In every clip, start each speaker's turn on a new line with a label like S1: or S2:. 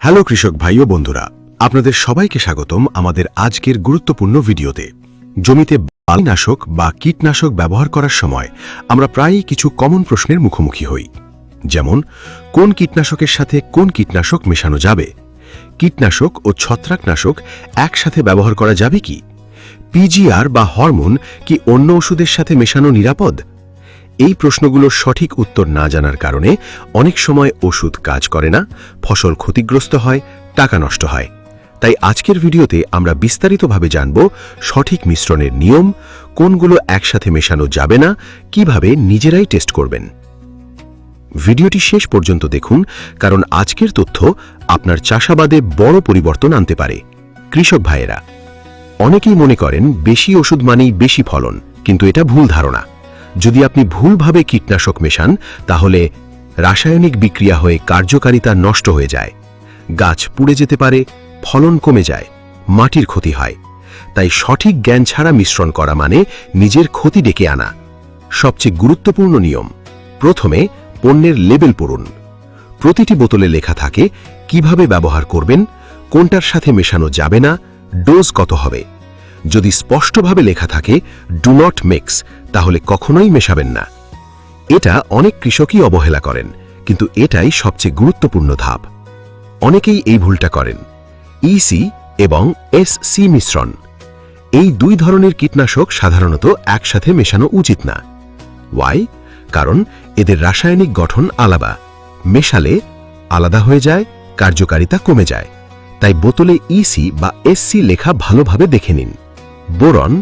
S1: Hello কৃষক ভাই ও বন্ধুরা, আপনাদের সবাইকে স্বাগতম আমাদের আজকের গুরুত্বপূর্ণ ভিডিওতে। জমিতে বালিনাশক বা কীটনাশক ব্যবহার করার সময় আমরা প্রায়ই কিছু কমন প্রশ্নের মুখোমুখি হই, যেমন কোন কীটনাশকের সাথে কোন কীটনাশক মেশানো যাবে, কীটনাশক ও ছত্রাকনাশক একসাথে ব্যবহার করা যাবে কি, পিজিআর বা হরমোন কি অন্য ওষুধের সাথে মেশানো নিরাপদ। এই প্রশ্নগুলোর সঠিক উত্তর না জানার কারণে অনেক সময় ওষুধ কাজ করে না, ফসল ক্ষতিগ্রস্ত হয়, টাকা নষ্ট হয়। তাই আজকের ভিডিওতে আমরা বিস্তারিতভাবে জানব সঠিক মিশ্রণের নিয়ম, কোনগুলো একসাথে মেশানো যাবে না, কিভাবে নিজেরাই টেস্ট করবেন। ভিডিওটি শেষ পর্যন্ত দেখুন, কারণ আজকের তথ্য আপনার চাষাবাদে বড় পরিবর্তন আনতে পারে। কৃষক ভাইয়েরা, অনেকেই মনে করেন বেশি ওষুধ মানেই বেশি ফলন, কিন্তু এটা ভুল ধারণা। যদি আপনি ভুলভাবে কীটনাশক মেশান, তাহলে রাসায়নিক বিক্রিয়া হয়ে কার্যকারিতা নষ্ট হয়ে যায়, গাছ পুড়ে যেতে পারে, ফলন কমে যায়, মাটির ক্ষতি হয়। তাই সঠিক জ্ঞান ছাড়া মিশ্রণ করা মানে নিজের ক্ষতি ডেকে আনা। সবচেয়ে গুরুত্বপূর্ণ নিয়ম, প্রথমে পণ্যের লেবেল পড়ুন। প্রতিটি বোতলে লেখা থাকে কিভাবে ব্যবহার করবেন, কোনটার সাথে মেশানো যাবে না, ডোজ কত হবে। যদি স্পষ্টভাবে লেখা থাকে ডু নট মিক্স, তাহলে কখনোই মেশাবেন না। এটা অনেক কৃষকই অবহেলা করেন, কিন্তু এটাই সবচেয়ে গুরুত্বপূর্ণ ধাপ। অনেকেই এই ভুলটা করেন। ইসি এবং এসসি মিশ্রণ, এই দুই ধরনের কীটনাশক সাধারণত একসাথে মেশানো উচিত না। ওয়াই? কারণ এদের রাসায়নিক গঠন আলাদা, মেশালে আলাদা হয়ে যায়, কার্যকারিতা কমে যায়। তাই বোতলে ইসি বা এসসি লেখা ভালোভাবে দেখে নিন। বোরন,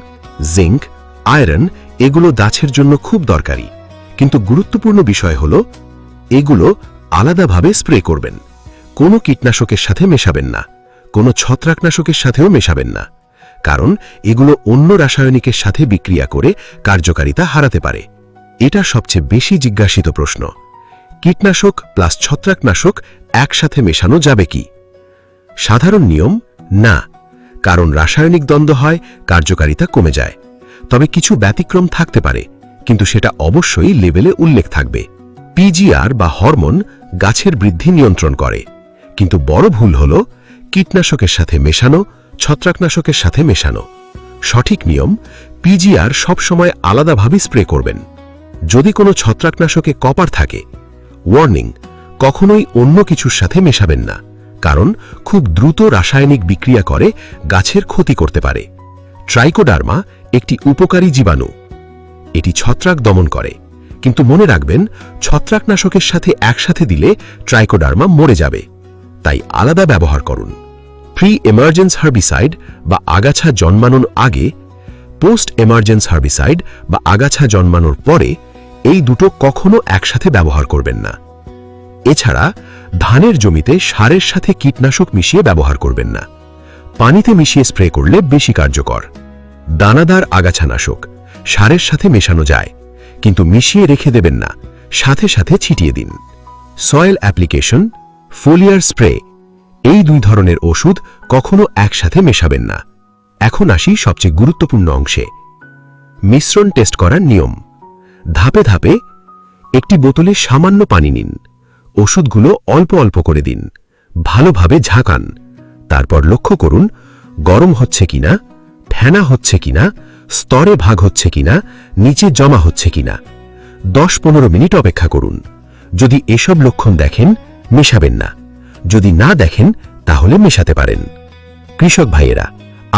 S1: জিঙ্ক, আয়রন এগুলো গাছের জন্য খুব দরকারি, কিন্তু গুরুত্বপূর্ণ বিষয় হল এগুলো আলাদাভাবে স্প্রে করবেন। কোনো কীটনাশকের সাথে মেশাবেন না, কোনো ছত্রাকনাশকের সাথেও মেশাবেন না, কারণ এগুলো অন্য রাসায়নিকের সাথে বিক্রিয়া করে কার্যকারিতা হারাতে পারে। এটা সবচেয়ে বেশি জিজ্ঞাসিত প্রশ্ন। কীটনাশক প্লাস ছত্রাকনাশক একসাথে মেশানো যাবে কি? সাধারণ নিয়ম না, কারণ রাসায়নিক দ্বন্দ্ব হয়, কার্যকারিতা কমে যায়। তবে কিছু ব্যতিক্রম থাকতে পারে, কিন্তু সেটা অবশ্যই লেবেলে উল্লেখ থাকবে। পিজিআর বা হরমোন গাছের বৃদ্ধি নিয়ন্ত্রণ করে, কিন্তু বড় ভুল হল কীটনাশকের সাথে মেশানো, ছত্রাকনাশকের সাথে মেশানো। সঠিক নিয়ম, পিজিআর সবসময় আলাদাভাবে স্প্রে করবেন। যদি কোনো ছত্রাকনাশকে কপার থাকে, ওয়ার্নিং, কখনোই অন্য কিছুর সাথে মেশাবেন না, কারণ খুব দ্রুত রাসায়নিক বিক্রিয়া করে গাছের ক্ষতি করতে পারে। ট্রাইকোডার্মা একটি উপকারী জীবাণু, এটি ছত্রাক দমন করে, কিন্তু মনে রাখবেন ছত্রাকনাশকের সাথে একসাথে দিলে ট্রাইকোডার্মা মরে যাবে, তাই আলাদা ব্যবহার করুন। প্রি এমার্জেন্স হার্বিসাইড বা আগাছা জন্মানোর আগে, পোস্ট এমার্জেন্স হার্বিসাইড বা আগাছা জন্মানোর পরে, এই দুটো কখনো একসাথে ব্যবহার করবেন না। এছাড়া ধানের জমিতে সারের সাথে কীটনাশক মিশিয়ে ব্যবহার করবেন না, পানিতে মিশিয়ে স্প্রে করলে বেশি কার্যকর। দানাদার আগাছানাশক সারের সাথে মেশানো যায়, কিন্তু মিশিয়ে রেখে দেবেন না, সাথে সাথে ছিটিয়ে দিন। সয়েল অ্যাপ্লিকেশন, ফোলিয়ার স্প্রে, এই দুই ধরনের ওষুধ কখনো একসাথে মেশাবেন না। এখন আসি সবচেয়ে গুরুত্বপূর্ণ অংশে, মিশ্রণ টেস্ট করার নিয়ম। ধাপে ধাপে একটি বোতলে সামান্য পানি নিন, ওষুধগুলো অল্প অল্প করে দিন, ভালোভাবে ঝাঁকান। তারপর লক্ষ্য করুন গরম হচ্ছে কিনা, ফেনা হচ্ছে কিনা, স্তরে ভাগ হচ্ছে কিনা, নিচে জমা হচ্ছে কিনা। 10-15 মিনিট অপেক্ষা করুন। যদি এসব লক্ষণ দেখেন, মেশাবেন না। যদি না দেখেন, তাহলে মেশাতে পারেন। কৃষক ভাইয়েরা,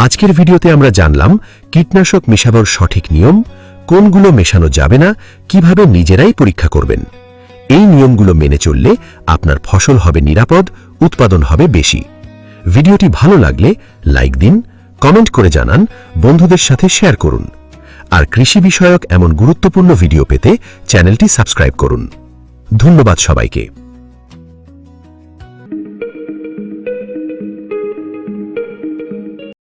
S1: আজকের ভিডিওতে আমরা জানলাম কীটনাশক মেশানোর সঠিক নিয়ম, কোনগুলো মেশানো যাবে না, কিভাবে নিজেরাই পরীক্ষা করবেন। এই নিয়মগুলো মেনে চললে আপনার ফসল হবে নিরাপদ, উৎপাদন হবে বেশি। ভিডিওটি ভালো লাগলে লাইক দিন, কমেন্ট করে জানান, বন্ধুদের সাথে শেয়ার করুন। আর কৃষি বিষয়ক এমন গুরুত্বপূর্ণ ভিডিও পেতে চ্যানেলটি সাবস্ক্রাইব করুন। ধন্যবাদ সবাইকে।